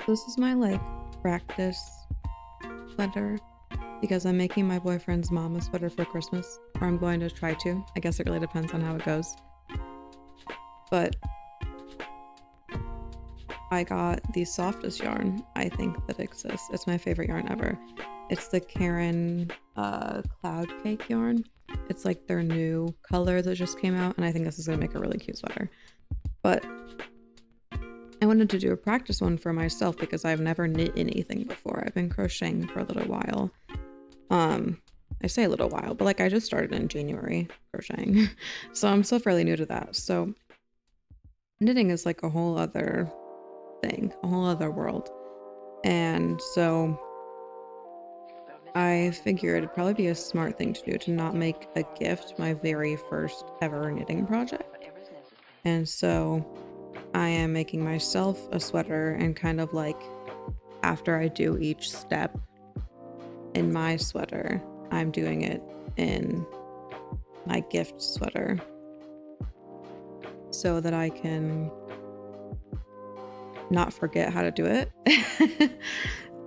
This is my like practice sweater because I'm making my boyfriend's mom a sweater for Christmas, or I'm going to try to. I guess it really depends on how it goes. But I got the softest yarn I think that exists. It's my favorite yarn ever. It's the Karen Cloud Cake yarn. It's like their new color that just came out, and I think this is gonna make a really cute sweater. But I wanted to do a practice one for myself because I've never knit anything before. I've been crocheting for a little while. I say a little while, but like I just started in January crocheting. So I'm still fairly new to that. So knitting is like a whole other thing, a whole other world. And so I figured it'd probably be a smart thing to do to not make a gift my very first ever knitting project. And so I am making myself a sweater, and kind of like after I do each step in my sweater, I'm doing it in my gift sweater so that I can not forget how to do it.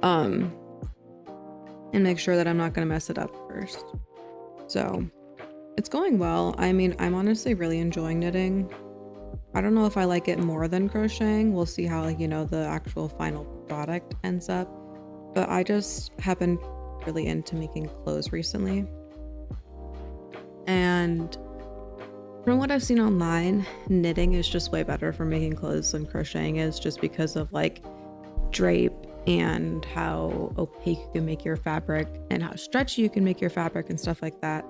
And make sure that I'm not going to mess it up first. So it's going well. I mean, I'm honestly really enjoying knitting. I don't know if I like it more than crocheting. We'll see how, you know, the actual final product ends up. But I just have been really into making clothes recently. And from what I've seen online, knitting is just way better for making clothes than crocheting is, just because of like drape and how opaque you can make your fabric and how stretchy you can make your fabric and stuff like that.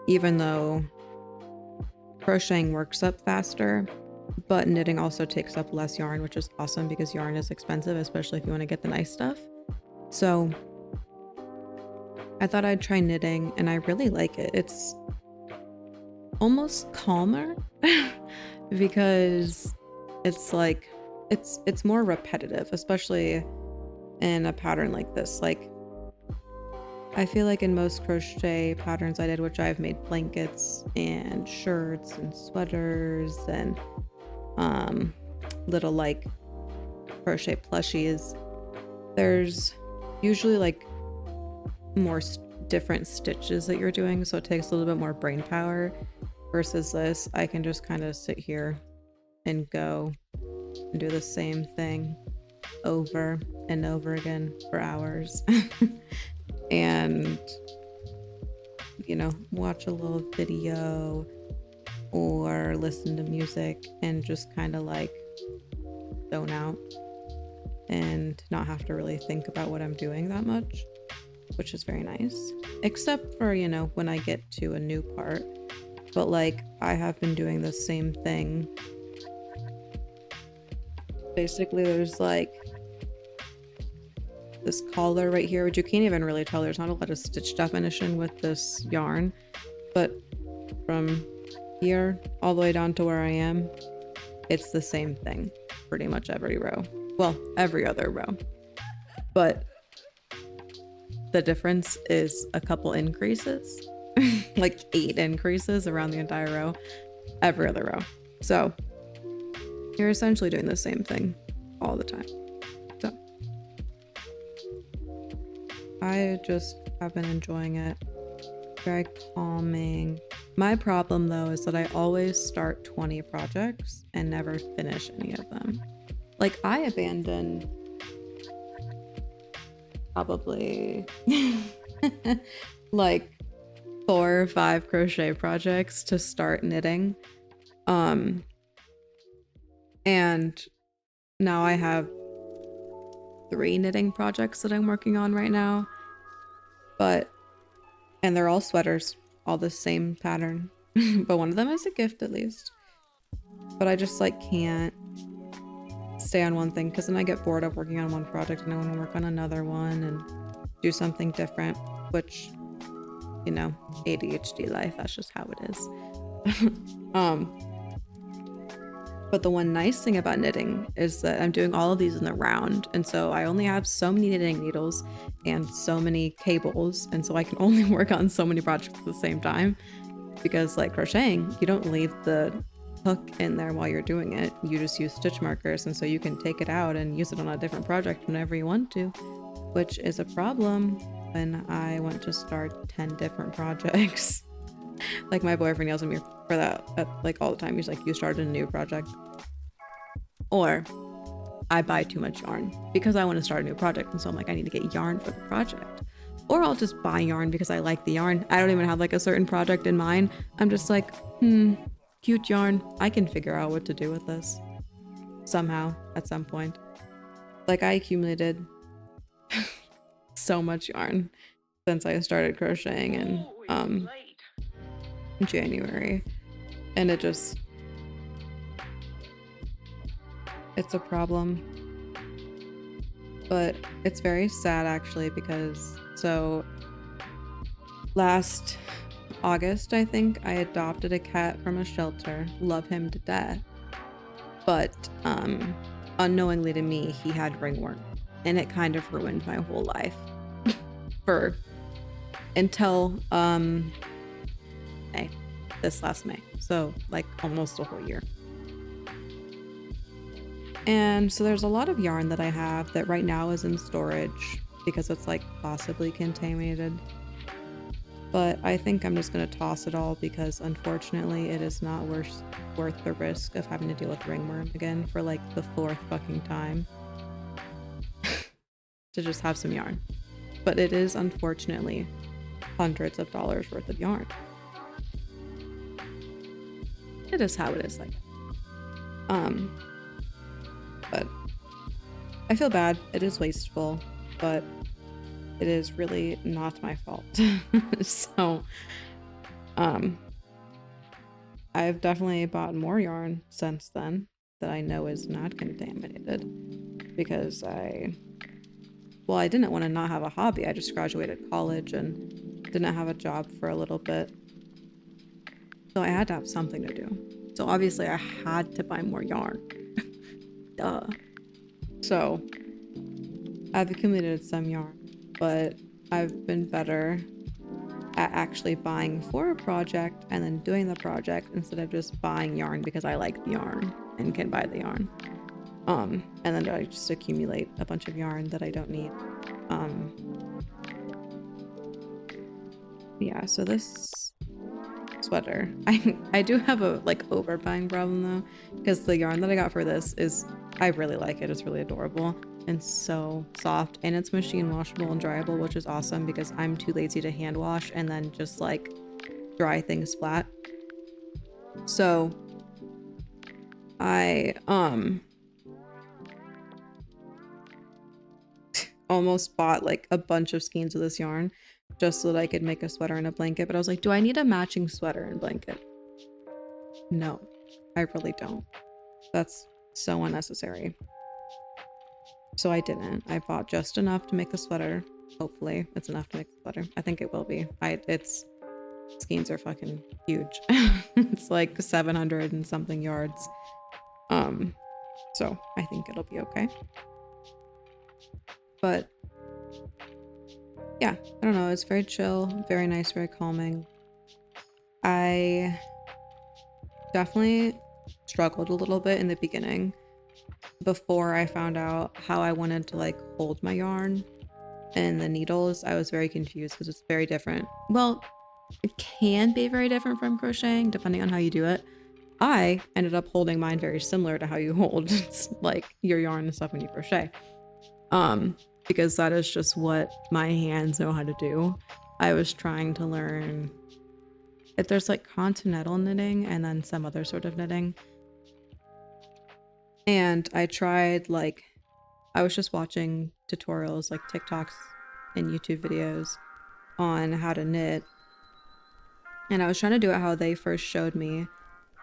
Even though crocheting works up faster, but knitting also takes up less yarn, which is awesome because yarn is expensive, especially if you want to get the nice stuff. So I thought I'd try knitting, and I really like it. It's almost calmer because it's like it's more repetitive, especially in a pattern like this. Like I feel like in most crochet patterns I did, which I've made blankets and shirts and sweaters and little like crochet plushies, there's usually like more different stitches that you're doing, so it takes a little bit more brain power. Versus this, I can just kind of sit here and go and do the same thing over and over again for hours. And, you know, watch a little video or listen to music and just kind of like zone out and not have to really think about what I'm doing that much, which is very nice. Except for, you know, when I get to a new part. But like I have been doing the same thing. Basically, there's like this collar right here, which you can't even really tell. There's not a lot of stitch definition with this yarn, but from here all the way down to where I am, it's the same thing pretty much every row. Well, every other row. But the difference is a couple increases. Like 8 increases around the entire row, every other row. So you're essentially doing the same thing all the time. So I just have been enjoying it. Very calming. My problem though is that I always start 20 projects and never finish any of them. Like I abandoned probably like 4 or 5 crochet projects to start knitting. And now I have 3 knitting projects that I'm working on right now. And they're all sweaters, all the same pattern. But one of them is a gift at least. But I just like can't stay on one thing because then I get bored of working on one project and I want to work on another one and do something different, which, you know, ADHD life, that's just how it is. But the one nice thing about knitting is that I'm doing all of these in the round, and so I only have so many knitting needles and so many cables, and so I can only work on so many projects at the same time. Because like crocheting, you don't leave the hook in there while you're doing it. You just use stitch markers, and so you can take it out and use it on a different project whenever you want to, which is a problem when I want to start 10 different projects. Like my boyfriend yells at me for that like all the time. He's like, you started a new project. Or I buy too much yarn because I want to start a new project, and so I'm like, I need to get yarn for the project. Or I'll just buy yarn because I like the yarn. I don't even have like a certain project in mind. I'm just like, cute yarn. I can figure out what to do with this somehow at some point. Like I accumulated so much yarn since I started crocheting in January, and it's a problem. But it's very sad actually, because so last August, I think, I adopted a cat from a shelter. Love him to death. But unknowingly to me, he had ringworm, and it kind of ruined my whole life until May, this last May. So like almost a whole year. And so there's a lot of yarn that I have that right now is in storage because it's like possibly contaminated. But I think I'm just going to toss it all because unfortunately it is not worth the risk of having to deal with ringworm again for like the 4th fucking time to just have some yarn. But it is unfortunately hundreds of dollars worth of yarn. It is how it is, like. But I feel bad. It is wasteful, but it is really not my fault. So, I've definitely bought more yarn since then that I know is not contaminated because I didn't want to not have a hobby. I just graduated college and didn't have a job for a little bit. So I had to have something to do. So obviously I had to buy more yarn. Duh. So I've accumulated some yarn, but I've been better at actually buying for a project and then doing the project instead of just buying yarn because I like the yarn and can buy the yarn. And then I just accumulate a bunch of yarn that I don't need. Yeah, so this sweater, I do have a like overbuying problem though, because the yarn that I got for this is, I really like it. It's really adorable and so soft, and it's machine washable and dryable, which is awesome because I'm too lazy to hand wash and then just like dry things flat. So I almost bought like a bunch of skeins of this yarn just so that I could make a sweater and a blanket, but I was like, do I need a matching sweater and blanket? No, I really don't. That's so unnecessary. So I didn't. I bought just enough to make the sweater. Hopefully it's enough to make the sweater. I think it will be. Skeins are fucking huge. It's like 700 and something yards. So I think it'll be okay. But yeah, I don't know. It's very chill, very nice, very calming. I definitely struggled a little bit in the beginning before I found out how I wanted to like hold my yarn and the needles. I was very confused because it's very different. Well, it can be very different from crocheting depending on how you do it. I ended up holding mine very similar to how you hold like your yarn and stuff when you crochet. Because that is just what my hands know how to do. I was trying to learn if there's like continental knitting and then some other sort of knitting. And I tried, like, I was just watching tutorials like TikToks and YouTube videos on how to knit. And I was trying to do it how they first showed me,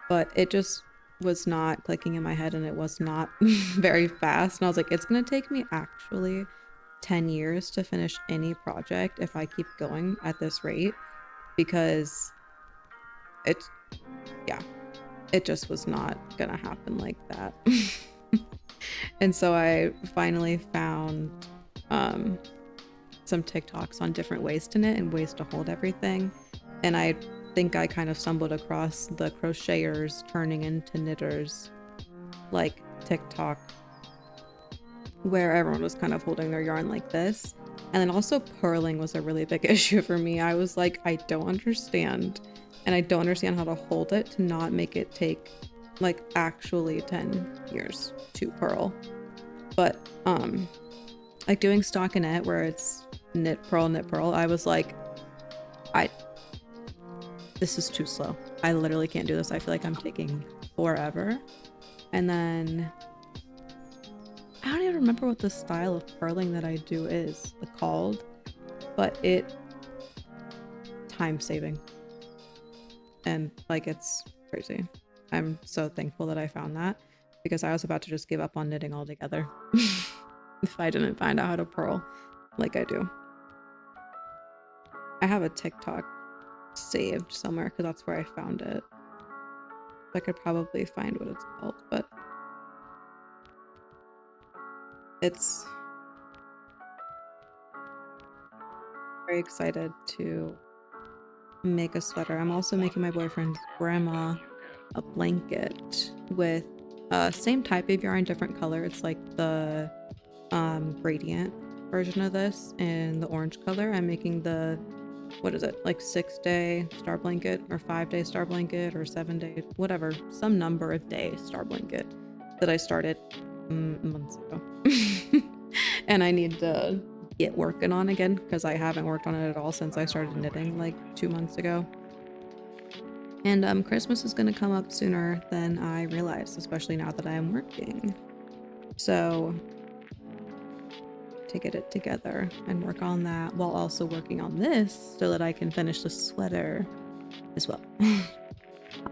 but it just was not clicking in my head and it was not very fast. And I was like, it's gonna take me actually 10 years to finish any project if I keep going at this rate, because it just was not gonna happen like that. And so I finally found some TikToks on different ways to knit and ways to hold everything, and I think I kind of stumbled across the crocheters turning into knitters, like TikTok, where everyone was kind of holding their yarn like this. And then also purling was a really big issue for me. I was like, I don't understand. And I don't understand how to hold it to not make it take like actually 10 years to purl. But like doing stockinette where it's knit purl, I was like, this is too slow. I literally can't do this. I feel like I'm taking forever. And then I don't even remember what the style of purling that I do is called, but it time saving. And like, it's crazy. I'm so thankful that I found that, because I was about to just give up on knitting altogether if I didn't find out how to purl like I do. I have a TikTok saved somewhere because that's where I found it. I could probably find what it's called, but it's very excited to make a sweater. I'm also making my boyfriend's grandma a blanket with same type of yarn, different color. It's like the gradient version of this in the orange color. I'm making the, what is it, like 6-day star blanket or 5-day star blanket or 7-day, whatever, some number of day star blanket that I started months ago. And I need to get working on again because I haven't worked on it at all since I started knitting like 2 months ago. And Christmas is going to come up sooner than I realized, especially now that I am working. So to get it together and work on that while also working on this so that I can finish the sweater as well.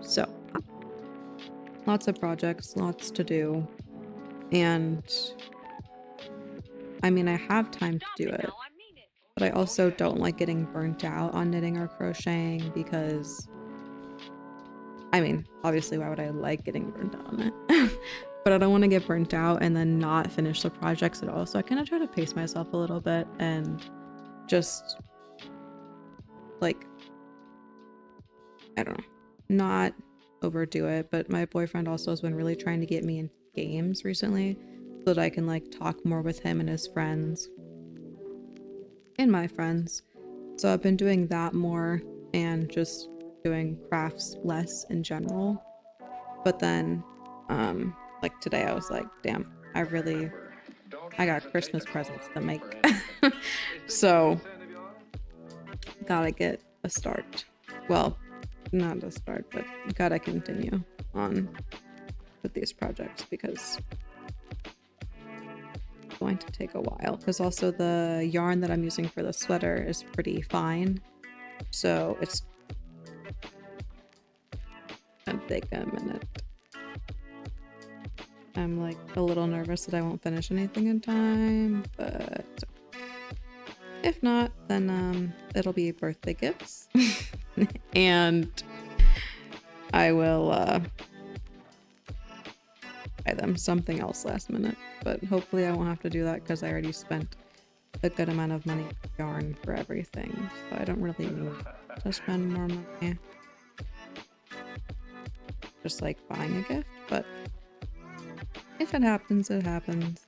So lots of projects, lots to do. And I mean, I have time to do it, but I also don't like getting burnt out on knitting or crocheting because, I mean, obviously, why would I like getting burnt out on it? But I don't want to get burnt out and then not finish the projects at all. So I kind of try to pace myself a little bit and just like, I don't know, not overdo it. But my boyfriend also has been really trying to get me in games recently so that I can like talk more with him and his friends and my friends. So I've been doing that more and just doing crafts less in general. But then like today I was like, damn, I got Christmas presents to make. So gotta get a start. Well, not a start, but gotta continue on with these projects because it's going to take a while. Because also the yarn that I'm using for the sweater is pretty fine. So it's gonna take a minute. I'm like a little nervous that I won't finish anything in time, but if not, then it'll be birthday gifts. And I will buy them something else last minute. But hopefully I won't have to do that because I already spent a good amount of money on yarn for everything. So I don't really need to spend more money. Just like buying a gift, but if it happens, it happens.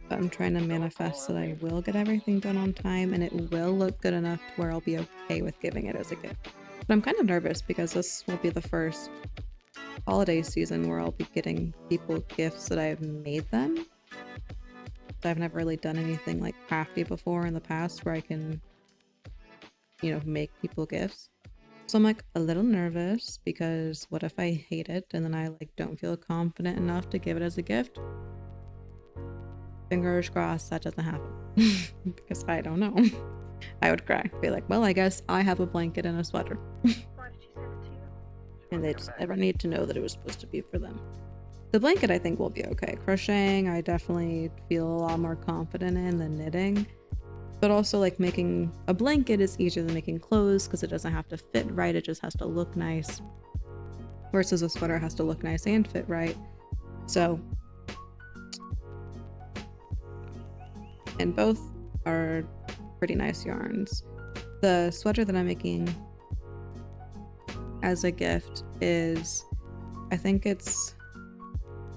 But I'm trying to manifest that I will get everything done on time and it will look good enough to where I'll be okay with giving it as a gift. But I'm kind of nervous because this will be the first holiday season where I'll be getting people gifts that I've made them. I've never really done anything like crafty before in the past where I can, you know, make people gifts. So I'm like a little nervous because what if I hate it and then I like don't feel confident enough to give it as a gift? Fingers crossed that doesn't happen because I don't know. I would cry. Be like, well, I guess I have a blanket and a sweater. And they just never need to know that it was supposed to be for them. The blanket I think will be okay. Crocheting I definitely feel a lot more confident in than knitting. But also like making a blanket is easier than making clothes because it doesn't have to fit right, it just has to look nice. Versus a sweater has to look nice and fit right. So, and both are pretty nice yarns. The sweater that I'm making as a gift is, I think it's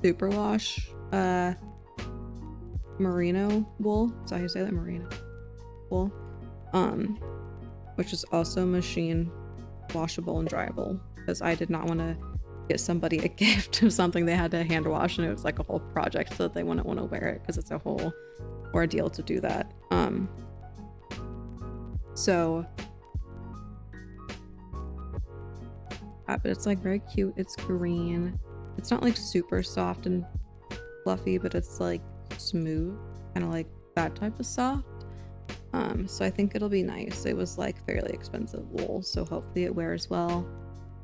superwash merino wool. Is that how you say that? Merino wool. Which is also machine washable and dryable, because I did not want to get somebody a gift of something they had to hand wash, and it was like a whole project, so that they wouldn't want to wear it because it's a whole ordeal to do that. So but it's like very cute. It's green. It's not like super soft and fluffy, but it's like smooth, kind of like that type of soft. So I think it'll be nice. It was like fairly expensive wool, so hopefully it wears well.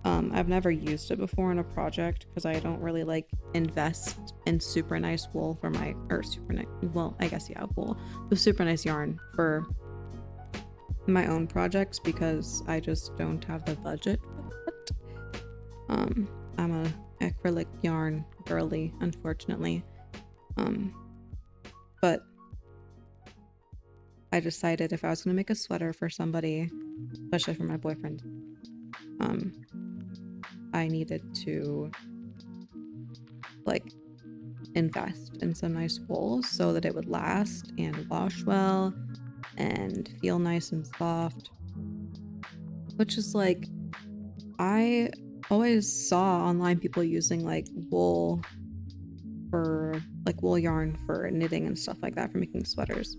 I've never used it before in a project because I don't really like invest in super nice wool for my, or super nice, well, I guess, yeah, wool, the super nice yarn for my own projects, because I just don't have the budget for it. I'm a acrylic yarn girly, unfortunately. But I decided if I was going to make a sweater for somebody, especially for my boyfriend, I needed to like invest in some nice wool so that it would last and wash well and feel nice and soft. Which is like, I always saw online people using like wool for like wool yarn for knitting and stuff like that for making sweaters.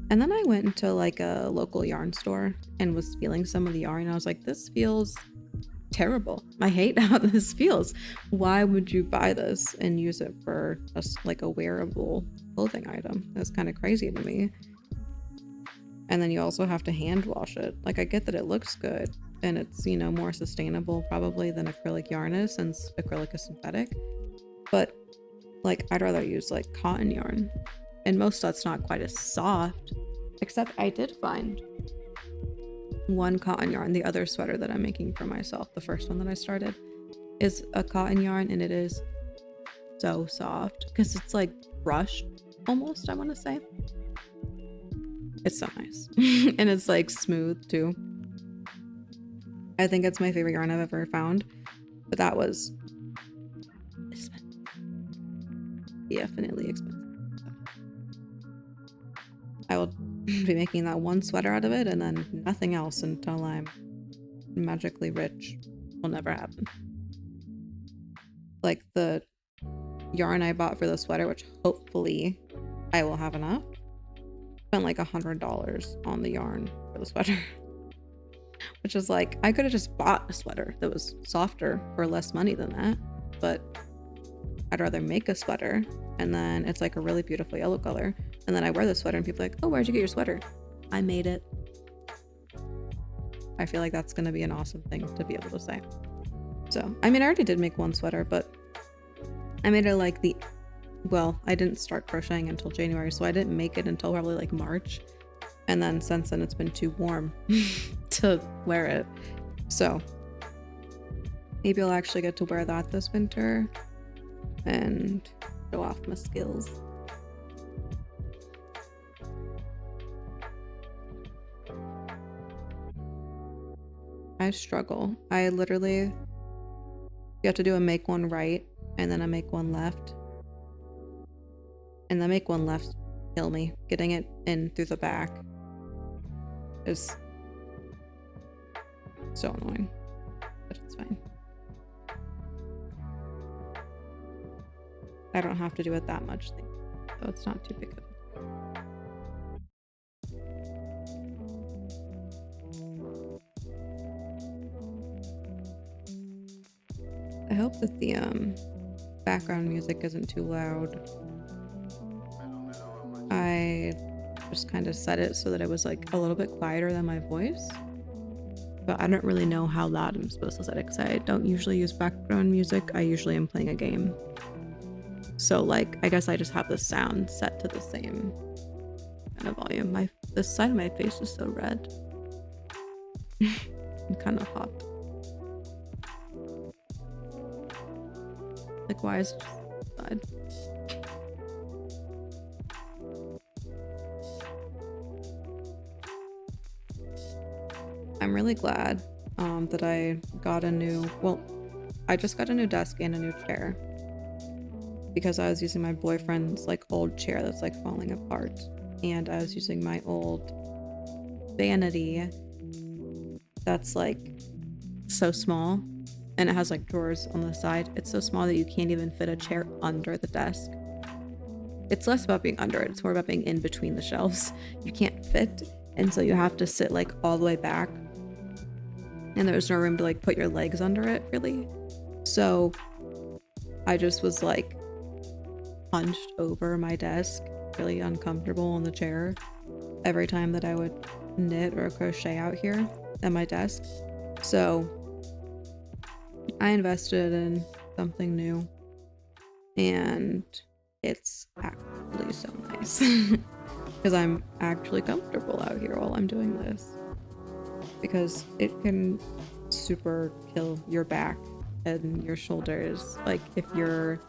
And then I went into like a local yarn store and was feeling some of the yarn, and I was like, this feels terrible. I hate how this feels. Why would you buy this and use it for like a wearable clothing item? That's kind of crazy to me. And then you also have to hand wash it. Like, I get that it looks good and it's, you know, more sustainable probably than acrylic yarn is, since acrylic is synthetic. But like, I'd rather use like cotton yarn. And most that's not quite as soft, except I did find one cotton yarn. The other sweater that I'm making for myself, the first one that I started, is a cotton yarn, and it is so soft because it's like brushed almost, I want to say. It's so nice. And it's like smooth too. I think it's my favorite yarn I've ever found, but that was definitely expensive. I will be making that one sweater out of it, and then nothing else until I'm magically rich. Will never happen. Like, the yarn I bought for the sweater, which hopefully I will have enough, spent like $100 on the yarn for the sweater. Which is like, I could have just bought a sweater that was softer for less money than that, but I'd rather make a sweater, and then it's like a really beautiful yellow color, and then I wear the sweater and people are like, oh, where'd you get your sweater? I made it. I feel like that's gonna be an awesome thing to be able to say. So, I mean, I already did make one sweater, but I made it like well, I didn't start crocheting until January, so I didn't make it until probably like March. And then since then it's been too warm to wear it. So maybe I'll actually get to wear that this winter and show off my skills. I struggle. I literally, you have to do a make one right and then a make one left. And the make one left kill me. Getting it in through the back is so annoying, but it's fine. I don't have to do it that much, so it's not too big of a... I hope that the background music isn't too loud. I just kind of set it so that it was like a little bit quieter than my voice, but I don't really know how loud I'm supposed to set it because I don't usually use background music. I usually am playing a game, so like I guess I just have the sound set to the same kind of volume. This side of my face is so red. I'm kind of hot. Like, why is it just side? I'm really glad that I got a new, well, I just got a new desk and a new chair because I was using my boyfriend's like old chair that's like falling apart, and I was using my old vanity that's like so small, and it has like drawers on the side. It's so small that you can't even fit a chair under the desk. It's less about being under it, it's more about being in between the shelves. You can't fit, and so you have to sit like all the way back, and there's no room to like put your legs under it really. So I just was like hunched over my desk, really uncomfortable on the chair every time that I would knit or crochet out here at my desk. So I invested in something new, and it's actually so nice because I'm actually comfortable out here while I'm doing this, because it can super kill your back and your shoulders, like if you're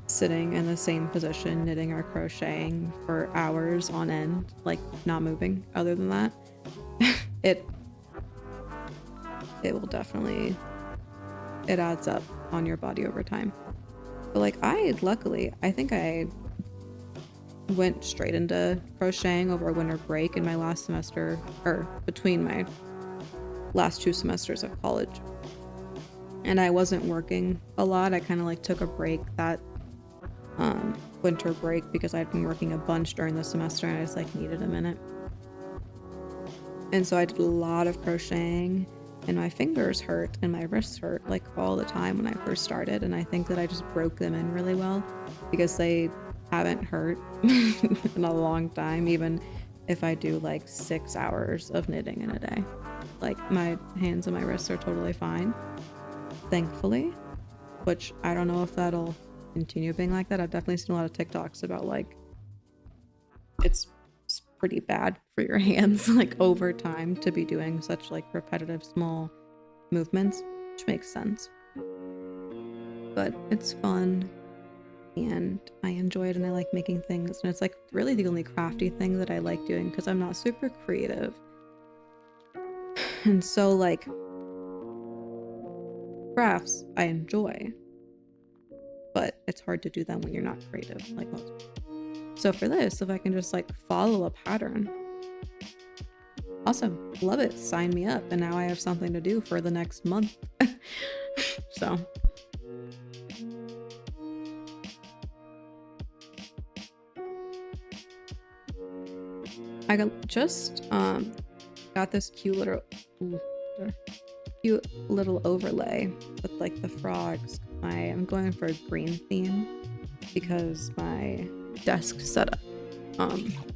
sitting in the same position knitting or crocheting for hours on end, like not moving other than that. it will definitely, it adds up on your body over time. But like luckily I think I went straight into crocheting over winter break in my last semester, or between my last 2 semesters of college, and I wasn't working a lot. I kind of like took a break that winter break because I'd been working a bunch during the semester and I just like needed a minute. And so I did a lot of crocheting, and my fingers hurt and my wrists hurt like all the time when I first started, and I think that I just broke them in really well because they haven't hurt in a long time, even if I do like 6 hours of knitting in a day. Like my hands and my wrists are totally fine, thankfully, which I don't know if that'll continue being like that. I've definitely seen a lot of TikToks about like it's pretty bad for your hands like over time to be doing such like repetitive small movements, which makes sense. But it's fun and I enjoy it, and I like making things, and it's like really the only crafty thing that I like doing because I'm not super creative. And so like crafts I enjoy, but it's hard to do them when you're not creative like most people. So for this, if I can just like follow a pattern, awesome, love it, sign me up. And now I have something to do for the next month. So I just got this cute little overlay with like the frogs. I'm going for a green theme because my desk setup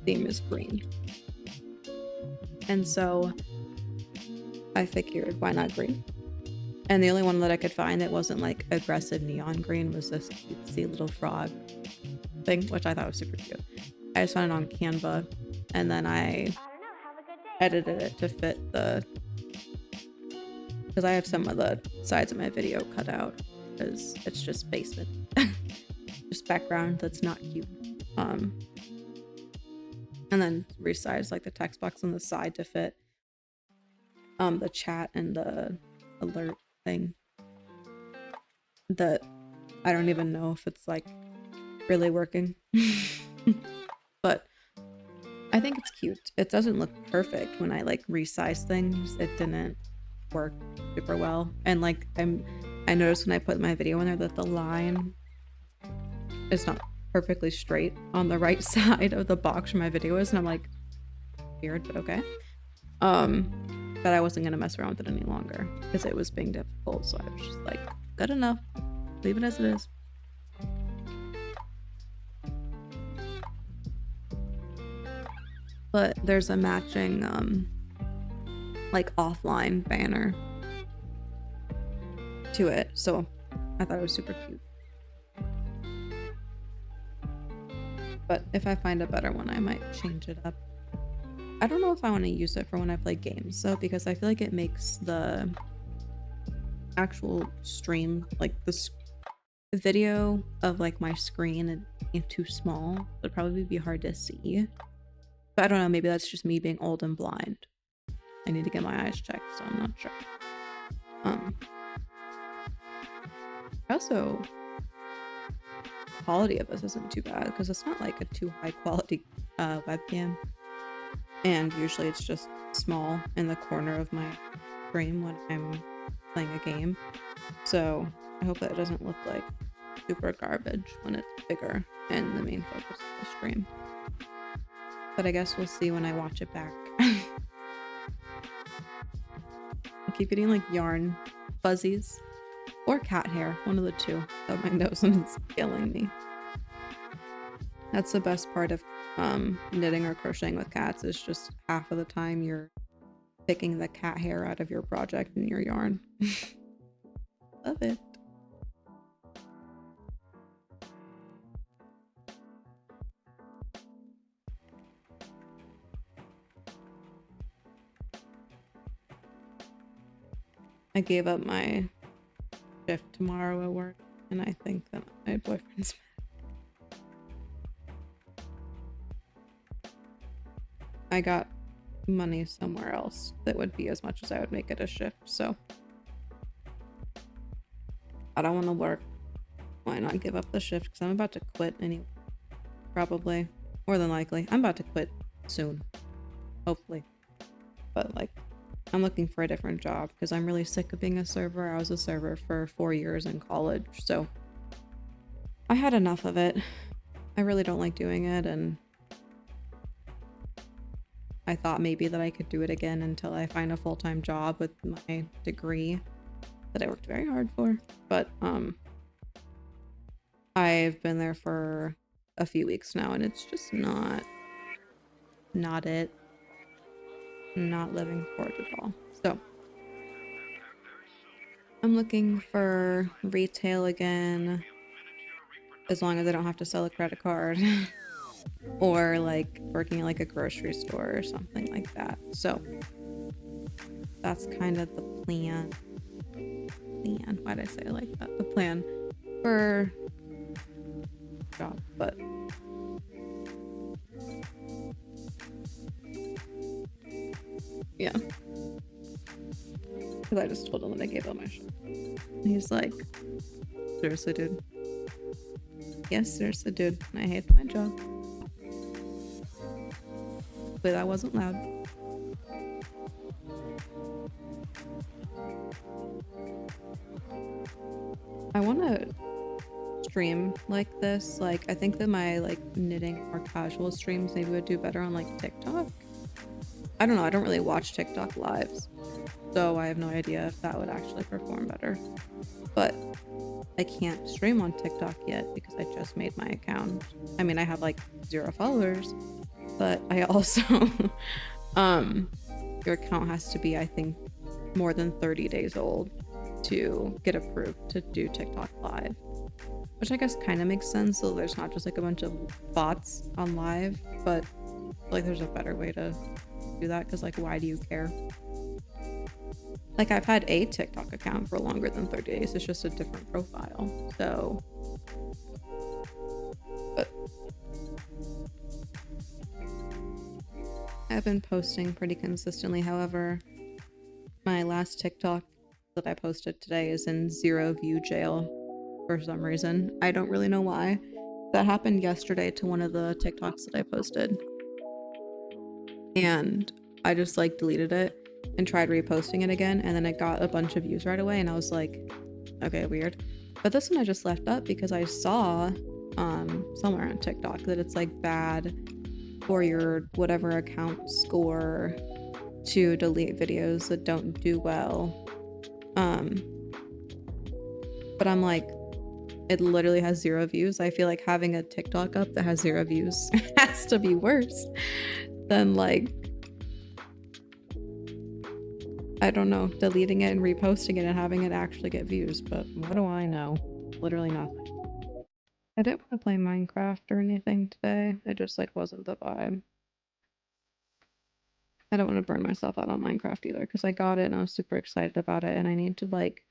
theme is green, and so I figured why not green. And the only one that I could find that wasn't like aggressive neon green was this cutesy little frog thing, which I thought was super cute. I just found it on Canva, and then I edited it to fit because I have some of the sides of my video cut out because it's just basement just background that's not cute, and then resize like the text box on the side to fit the chat and the alert thing that I don't even know if it's like really working. But I think it's cute. It doesn't look perfect when I like resize things. It didn't work super well, and like I noticed when I put my video in there that the line is not perfectly straight on the right side of the box where my video is, and I'm like, weird, but okay. But I wasn't gonna mess around with it any longer because it was being difficult, so I was just like, good enough, leave it as it is. But there's a matching like offline banner to it, so I thought it was super cute. But if I find a better one, I might change it up. I don't know if I want to use it for when I play games though, because I feel like it makes the actual stream, like the video of like my screen, too small. It'd probably be hard to see. But I don't know, maybe that's just me being old and blind. I need to get my eyes checked, so I'm not sure. Also, quality of this isn't too bad because it's not like a too high quality webcam, and usually it's just small in the corner of my stream when I'm playing a game, so I hope that it doesn't look like super garbage when it's bigger and the main focus of the stream, but I guess we'll see when I watch it back. I keep getting like yarn fuzzies or cat hair, one of the two, up my nose, and it's killing me. That's the best part of knitting or crocheting with cats, is just half of the time you're picking the cat hair out of your project in your yarn. Love it. I gave up my shift tomorrow at work, and I think that my boyfriend's mad. I got money somewhere else that would be as much as I would make at a shift, so I don't want to work. Why not give up the shift? Because I'm about to quit anyway. Probably. More than likely. I'm about to quit soon. Hopefully. But like, I'm looking for a different job because I'm really sick of being a server. I was a server for 4 years in college, so I had enough of it. I really don't like doing it, and I thought maybe that I could do it again until I find a full-time job with my degree that I worked very hard for. But I've been there for a few weeks now, and it's just not it. Not living for it at all. So I'm looking for retail again, as long as I don't have to sell a credit card. Or like working at like a grocery store or something like that. So that's kind of the plan. Why'd I say it like that? The plan for job, but yeah. Because I just told him that I gave up my shit. And he's like, seriously, dude? Yes, seriously, dude. I hate my job. But that wasn't loud. I want to stream like this. Like, I think that my like knitting or casual streams maybe would do better on like TikTok. I don't know. I don't really watch TikTok lives, so I have no idea if that would actually perform better. But I can't stream on TikTok yet because I just made my account. I mean, I have like 0 followers, but I also your account has to be, I think, more than 30 days old to get approved to do TikTok live, which I guess kind of makes sense, so there's not just like a bunch of bots on live, but like there's a better way to do that, because like, why do you care? Like, I've had a TikTok account for longer than 30 days. It's just a different profile. So, but I've been posting pretty consistently. However, my last TikTok that I posted today is in 0 view jail for some reason. I don't really know why. That happened yesterday to one of the TikToks that I posted. And I just like deleted it and tried reposting it again, and then it got a bunch of views right away, and I was like, okay, weird. But this one I just left up because I saw somewhere on TikTok that it's like bad for your whatever account score to delete videos that don't do well. But I'm like, it literally has 0 views. I feel like having a TikTok up that has 0 views has to be worse than like, I don't know, deleting it and reposting it and having it actually get views. But what do I know? Literally nothing. I didn't want to play Minecraft or anything today. It just like wasn't the vibe. I don't want to burn myself out on Minecraft either, because I got it and I was super excited about it, and I need to like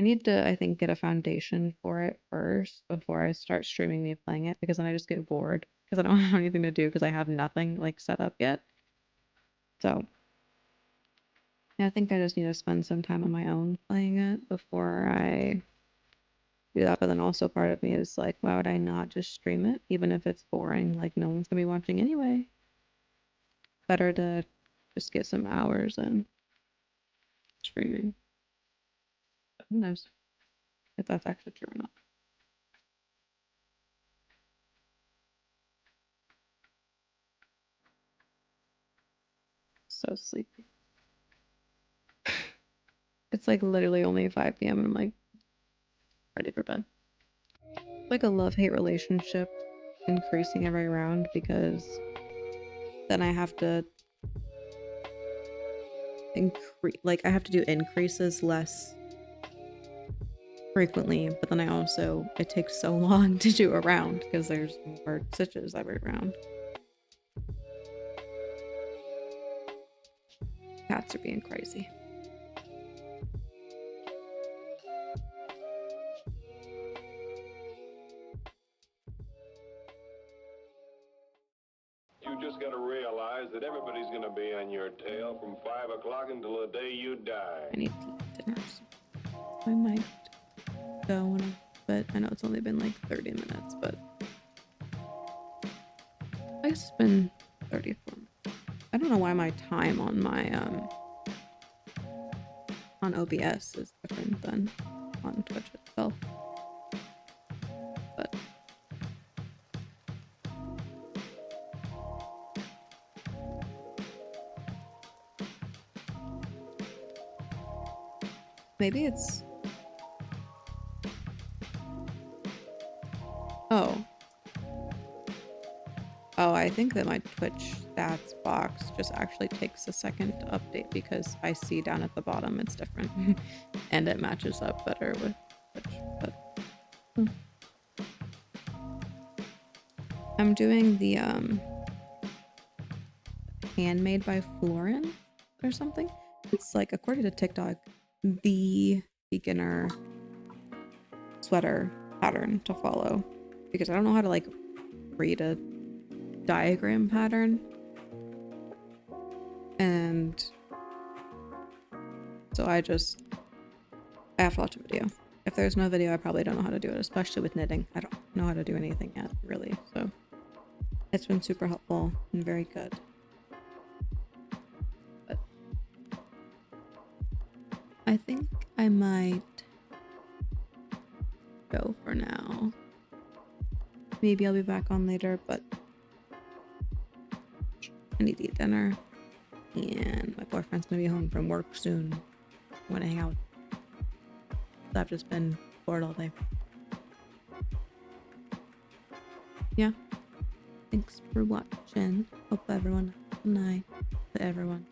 I need to, I think, get a foundation for it first before I start streaming me playing it, because then I just get bored because I don't have anything to do because I have nothing like set up yet. So yeah, I think I just need to spend some time on my own playing it before I do that. But then also part of me is like, why would I not just stream it, even if it's boring? Like no one's gonna be watching anyway. Better to just get some hours in streaming. Who knows if that's actually true or not. So sleepy. It's like literally only 5 p.m. and I'm like ready for bed. Like a love-hate relationship increasing every round, because then I have to increase, like I have to do increases less frequently, but then I also, it takes so long to do a round because there's more stitches every round. Cats are being crazy. You just got to realize that everybody's going to be on your tail from 5 o'clock until the day you die. I need to eat dinner, so I might go in a bit. I know it's only been like 30 minutes, but I guess it's been 34 minutes. I don't know why my time on my on OBS is different than on Twitch itself, but maybe it's, oh, I think that my Twitch stats box just actually takes a second to update because I see down at the bottom it's different and it matches up better with Twitch. But I'm doing the handmade by Florin or something. It's like, according to TikTok, the beginner sweater pattern to follow, because I don't know how to like read a diagram pattern, and so I have to watch a video. If there's no video, I probably don't know how to do it, especially with knitting. I don't know how to do anything yet, really, so it's been super helpful and very good. But I think I might go for now. Maybe I'll be back on later, but I need to eat dinner, and my boyfriend's gonna be home from work soon. I want to hang out. I've just been bored all day. Yeah. Thanks for watching. Hope everyone has a good night to everyone.